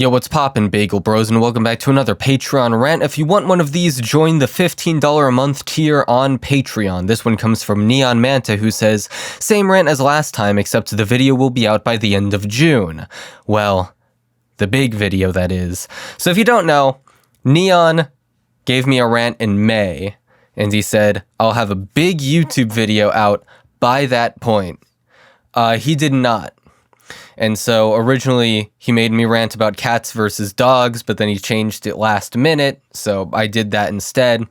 Yo, what's poppin', Bagel Bros, and welcome back to another Patreon rant. If you want one of these, join the $15 a month tier on Patreon. This one comes from Neon Manta, who says, same rant as last time, except the video will be out by the end of June. Well, the big video, that is. So if you don't know, Neon gave me a rant in May, and he said, I'll have a big YouTube video out by that point. He did not. And so originally he made me rant about cats versus dogs, but then he changed it last minute, so I did that instead.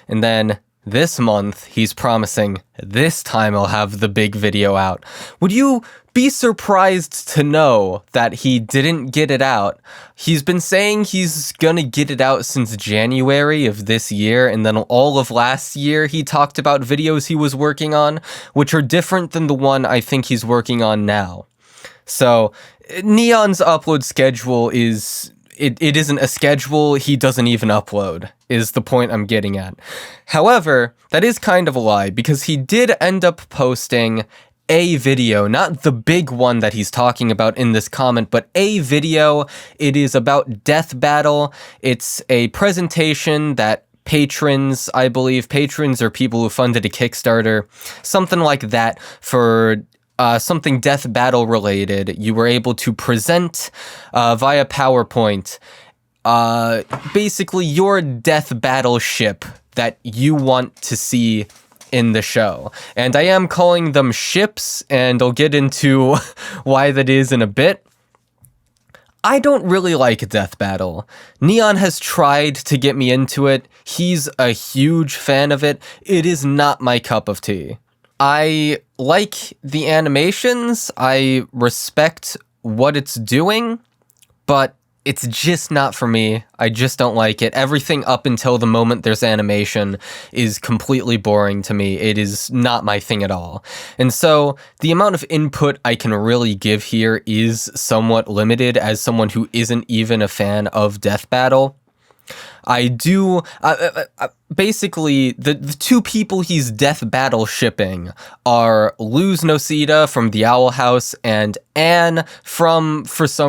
And then this month he's promising this time I'll have the big video out. Would you be surprised to know that he didn't get it out? He's been saying he's gonna get it out since January of this year, and then all of last year he talked about videos he was working on, which are different than the one I think he's working on now. So, Neon's upload schedule is, it isn't a schedule, he doesn't even upload, is the point I'm getting at. However, that is kind of a lie, because he did end up posting a video, not the big one that he's talking about in this comment, but a video. It is about Death Battle. It's a presentation that patrons, I believe, patrons or people who funded a Kickstarter, something like that, for something Death Battle related, you were able to present via PowerPoint basically your Death Battle ship that you want to see in the show. And I am calling them ships, and I'll get into why that is in a bit. I don't really like Death Battle. Neon has tried to get me into it. He's a huge fan of it. It is not my cup of tea. I like the animations, I respect what it's doing, but it's just not for me. I just don't like it. Everything up until the moment there's animation is completely boring to me. It is not my thing at all. And so the amount of input I can really give here is somewhat limited as someone who isn't even a fan of Death Battle. I do, basically, the two people he's Death Battle shipping are Luz Nocita from The Owl House and Anne from, Akko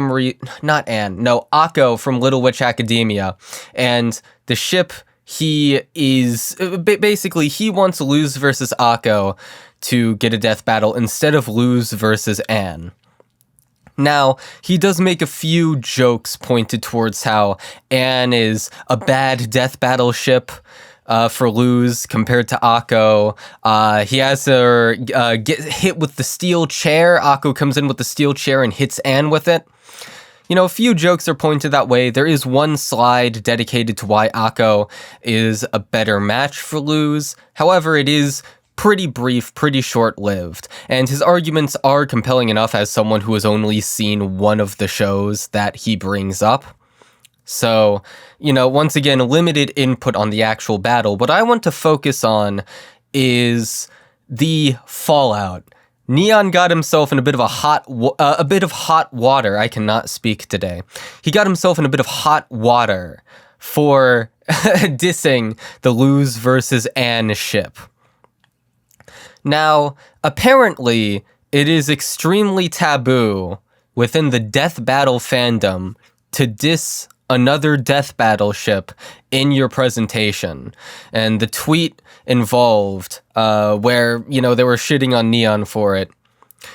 from Little Witch Academia. And the ship, he is, basically, he wants Luz versus Akko to get a Death Battle instead of Luz versus Anne. Now, he does make a few jokes pointed towards how Anne is a bad Death Battle ship for Luz compared to Akko. He has her get hit with the steel chair. Akko comes in with the steel chair and hits Anne with it. You know, a few jokes are pointed that way. There is one slide dedicated to why Akko is a better match for Luz. However, it is pretty brief, pretty short-lived, and his arguments are compelling enough as someone who has only seen one of the shows that he brings up. So, you know, once again, limited input on the actual battle. What I want to focus on is the fallout. Neon got himself in a bit of hot water. I cannot speak today. He got himself in a bit of hot water for dissing the Luz versus Anne ship. Now, apparently, it is extremely taboo within the Death Battle fandom to diss another Death Battle ship in your presentation. And the tweet involved, where, you know, they were shitting on Neon for it.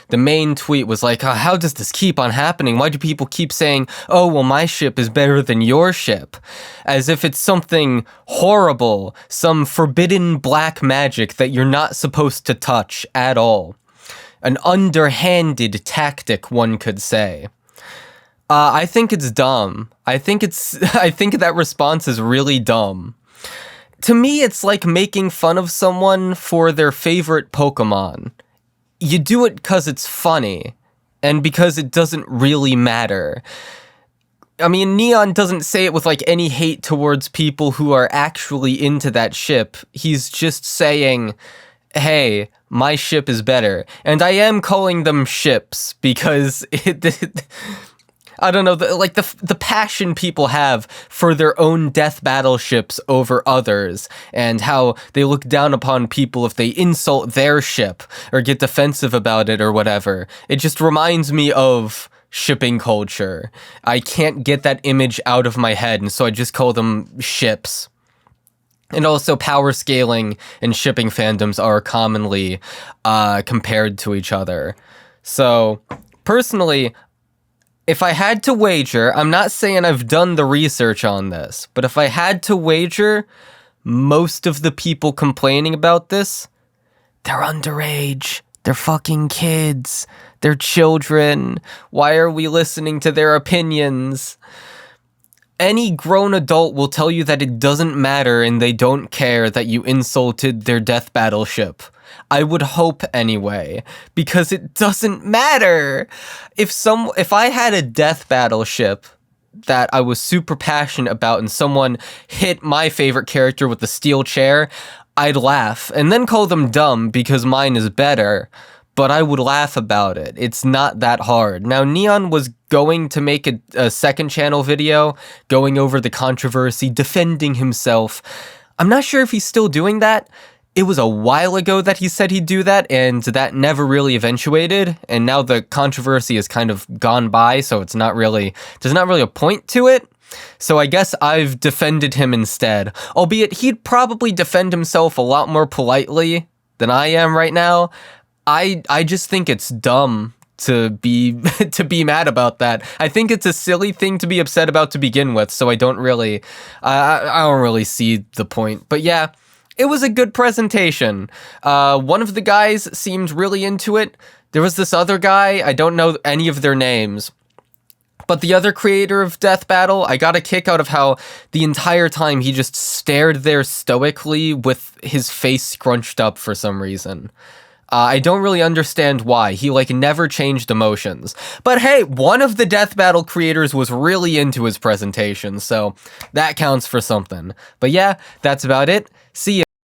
The main tweet was like, how does this keep on happening? Why do people keep saying, oh, well, my ship is better than your ship? As if it's something horrible, some forbidden black magic that you're not supposed to touch at all. An underhanded tactic, one could say. I think it's dumb. I think that response is really dumb. To me, it's like making fun of someone for their favorite Pokemon. You do it because it's funny, and because it doesn't really matter. I mean, Neon doesn't say it with, like, any hate towards people who are actually into that ship. He's just saying, hey, my ship is better. And I am calling them ships, because I don't know, the passion people have for their own Death Battle ships over others, and how they look down upon people if they insult their ship, or get defensive about it, or whatever. It just reminds me of shipping culture. I can't get that image out of my head, and so I just call them ships. And also, power scaling and shipping fandoms are commonly compared to each other. So, personally, if I had to wager, I'm not saying I've done the research on this, but if I had to wager, most of the people complaining about this, they're underage. They're fucking kids. They're children. Why are we listening to their opinions? Any grown adult will tell you that it doesn't matter and they don't care that you insulted their death battleship. I would hope anyway, because it doesn't matter. If I had a death battleship that I was super passionate about and someone hit my favorite character with a steel chair, I'd laugh and then call them dumb because mine is better. But I would laugh about it. It's not that hard. Now, Neon was going to make a second channel video going over the controversy, defending himself. I'm not sure if he's still doing that. It was a while ago that he said he'd do that, and that never really eventuated. And now the controversy has kind of gone by, so there's not really a point to it. So I guess I've defended him instead. Albeit he'd probably defend himself a lot more politely than I am right now. I just think it's dumb to be mad about that. I think it's a silly thing to be upset about to begin with, so I don't really see the point. But yeah, it was a good presentation. One of the guys seemed really into it. There was this other guy, I don't know any of their names, but the other creator of Death Battle, I got a kick out of how the entire time he just stared there stoically with his face scrunched up for some reason. I don't really understand why. He, never changed emotions. But hey, one of the Death Battle creators was really into his presentation, so that counts for something. But yeah, that's about it. See ya.